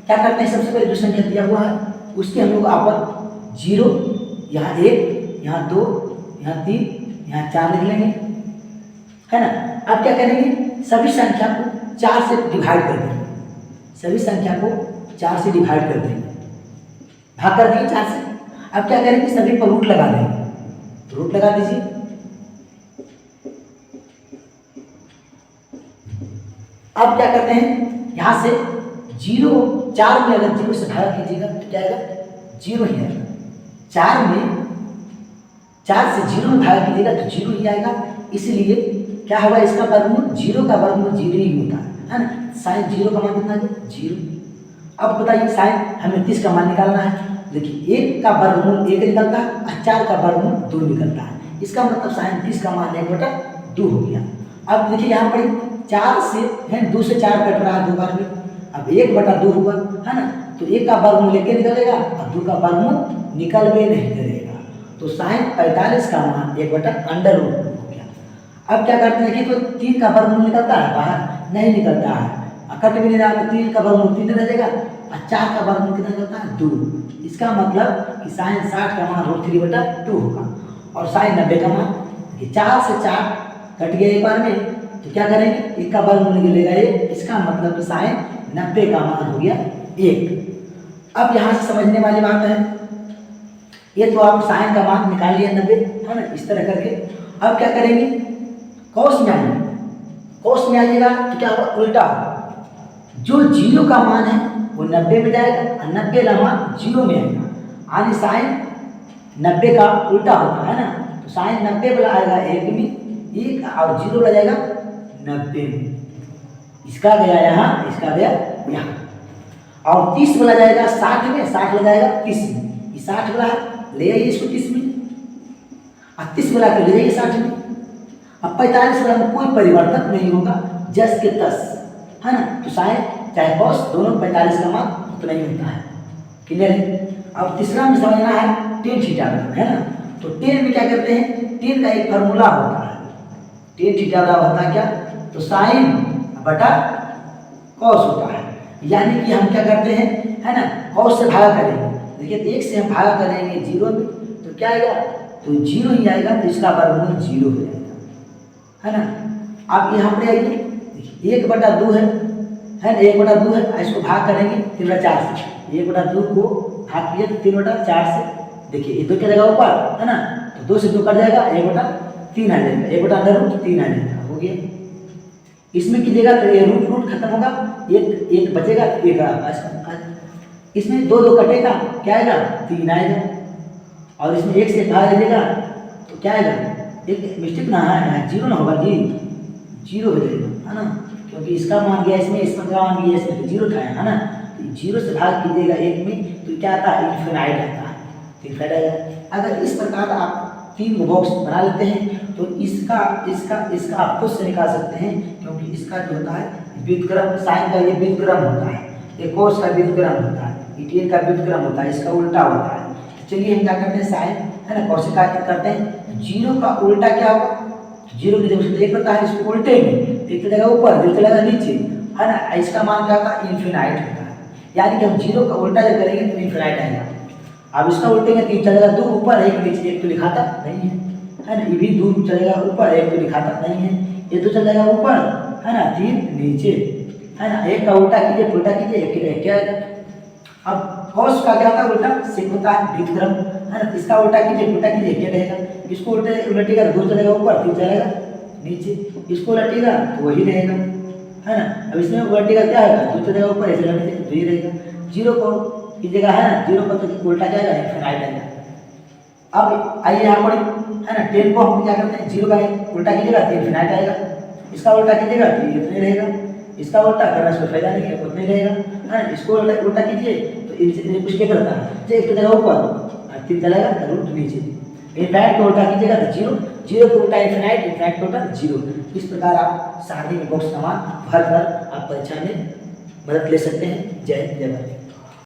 क्या करते हैं, सबसे पहले जो संख्या दिया हुआ है उसके हम लोग अपर 0, यहाँ 1, यहाँ 2, यहाँ 3, यहाँ 4 लिख लेंगे, है ना। अब क्या करेंगे, सभी संख्या को 4 से डिवाइड कर देंगे, सभी संख्या को 4 से डिवाइड कर देंगे, भाग कर देंगे 4 से। अब क्या करेंगे, सभी पर रूट लगा देंगे, रूट लगा दीजिए। अब क्या करते हैं, यहाँ से 0, 4 में अगर 0 से भाग कीजिएगा तो क्या आएगा, 0 ही आएगा। 4 में 4 से 0 में भाग कीजिएगा तो 0 ही आएगा। इसलिए क्या होगा, इसका वर्गमूल 0 का वर्गमूल 0 ही होता है ना। साइन 0 का मान कितना है, 0। अब बताइए साइन हमें 30 का मान निकालना है। देखिए 1 का वर्गमूल 1 निकलता है और 4 का वर्गमूल 2 निकलता है। इसका मतलब साइन 30 का मान 1/2 हो गया। अब देखिए यहाँ पर 4 से है 2 से 4 कट रहा है 2 बार में, अब 1/2 हुआ है ना। तो 1 का वर्गमूल 1 निकलेगा और 2 का वर्गमूल निकलवे नहीं करेगा, तो साइन 45 का मान 1/√2 हो गया। अब क्या करते हैं, देखिए तो 3 का वर्गमूल निकलता है, बाहर नहीं निकलता है, कट भी नहीं रहा, तो 3 का वर्गमूल 3 रह जाएगा और 4 का वर्गमूल कितना निकलता है, 2। इसका मतलब कि साइन 60 का मान √3/2 होगा। और साइन 90 का मान, 4 से 4 कट गया एक बार में, तो क्या करेंगे, 1 का वर्गमूल निकलेगा 1, इसका मतलब साइन 90 का मान हो गया 1। अब यहाँ से समझने वाली बात है, ये तो आप साइन का मान निकाल लिया 90, है ना, इस तरह करके। अब क्या करेंगे, कॉस में आइए, कॉस में आइएगा तो क्या होगा, उल्टा जो 0 का मान है वो 90 में जाएगा और 90 का मान 0 में आएगा, यानी साइन 90 का उल्टा होता है ना। तो साइन 90 वाला आएगा 1 में, 1 और 0 वाला जाएगा 90 में, इसका गया यहाँ, इसका गया यहाँ। और 30 वाला जाएगा 60 में, 60 वाला जाएगा 30 में, ये 60 वाला है, ले आइए इसको 30 में, और 30 वाला को ले जाइए 60 में। अब 45 वाला में कोई परिवर्तन नहीं होगा, जस के तस, है ना। तो साइन चाहे कॉस दोनों 45 का मान उतना ही होता है, क्लियर है। अब तीसरा में समझना है tan थीटा का, है ना। तो tan में क्या करते हैं, tan का एक फार्मूला होता है, tan थीटा का होता है क्या, तो साइन बटा कॉस होता है। यानी कि हम क्या करते हैं, है ना, कॉस से भागा करेंगे। देखिए 1 से हम भागा करेंगे 0 में, तो क्या आएगा, तो 0 ही आएगा, तो इसका वर्गमूल 0 हो जाएगा, है ना। अब यहाँ पर आइए, देखिए 1/2 है ना, 1/2 है, इसको भाग करेंगे 3/4 से, 1/2 को भाग किया 3/4 से। देखिए ये 2 क्या जाएगा ऊपर, है ना, तो 2 से 2 कट जाएगा, 1/3 आ जाएगा, 1/√3 आ जाएगा, हो गया। इसमें कीजिएगा तो ये रूट खत्म होगा, एक बचेगा, तो 1 आएगा। इसमें 2 कटेगा, क्या आएगा, 3 आएगा। और इसमें 1 से भाग लीजिएगा तो क्या आएगा, एक मिस्टेक ना है, 0 ना होगा जी, 0 हो जाएगा, है ना, क्योंकि इसका मान गया इसमें, इसका मान गया इसमें, 0 था, है ना। तो 0 से भाग कीजिएगा 1 में तो क्या आता है, इन्फिनाइट आता है, इन्फिनाइट आएगा। अगर इस प्रकार आप 3 बॉक्स बना लेते हैं तो इसका आप खुद से निकाल सकते हैं, क्योंकि इसका जो होता है व्युत्क्रम, साइन का ये व्युत्क्रम होता है, ये कोस का व्युत्क्रम होता है, tan का व्युत्क्रम होता है, इसका उल्टा होता है। तो चलिए हम क्या करते हैं, साइन, है ना, कॉस का करते हैं, 0 का उल्टा क्या होगा, 0 की जगह 1 होता है, इसको उल्टे में 1 चलेगा ऊपर, 2 चलेगा नीचे, है ना। इसका मान क्या होता है, इन्फिनाइट होता है, यानी कि हम 0 का उल्टा जब करेंगे तो इन्फिनाइट आएगा। अब इसका उल्टेंगे 3 चलेगा 2 ऊपर, 1 नीचे, 1 तो लिखाता नहीं है ना, ये भी 2 चलेगा ऊपर, 1 तो लिखाता नहीं है, ये 2 चल जाएगा ऊपर, है ना, 3 नीचे, है ना। 1 का उल्टा कीजिए, उल्टा कीजिए, 1 के क्या आएगा। अब कॉस का क्या होता है, उल्टा सेक होता है, व्युत्क्रम, है ना, इसका उल्टा कीजिए, उल्टा कीजिए, क्या रहेगा, इसको उल्टेगा 2 चलेगा ऊपर, 3 चलेगा नीचे, इसको उल्टेगा तो वही रहेगा, है ना। अब इसमें उल्टेगा क्या आएगा, 2 चलेगा ऊपर, ऐसे नीचे, तो ये रहेगा। 0 को कीजिएगा, है ना, 0 पर तो उल्टा क्या आएगा, इन्फिनाइट आएगा। अब आइए यहाँ पर, है ना, tan को हम क्या करते हैं, 0 का उल्टा कीजिएगा तो इन्फिनाइट आएगा, इसका उल्टा कीजिएगा तो ये इतना रहेगा, इसका उल्टा करना से फायदा नहीं है, उतना ही रहेगा, है ना। इसको उल्टा कीजिए तो इनसे कुछ क्या करता है, जो 1 जगह ऊपर और 3 चलेगा रूट नीचे, इन्फिनाइट को उल्टा कीजिएगा तो 0, 0 को उल्टा इन्फिनाइट, इन्फिनाइट को उल्टा 0। इस प्रकार आप सारणी में बॉक्स का मान भर कर आप परीक्षा में मदद ले सकते हैं। जय हिंद, जय भारत।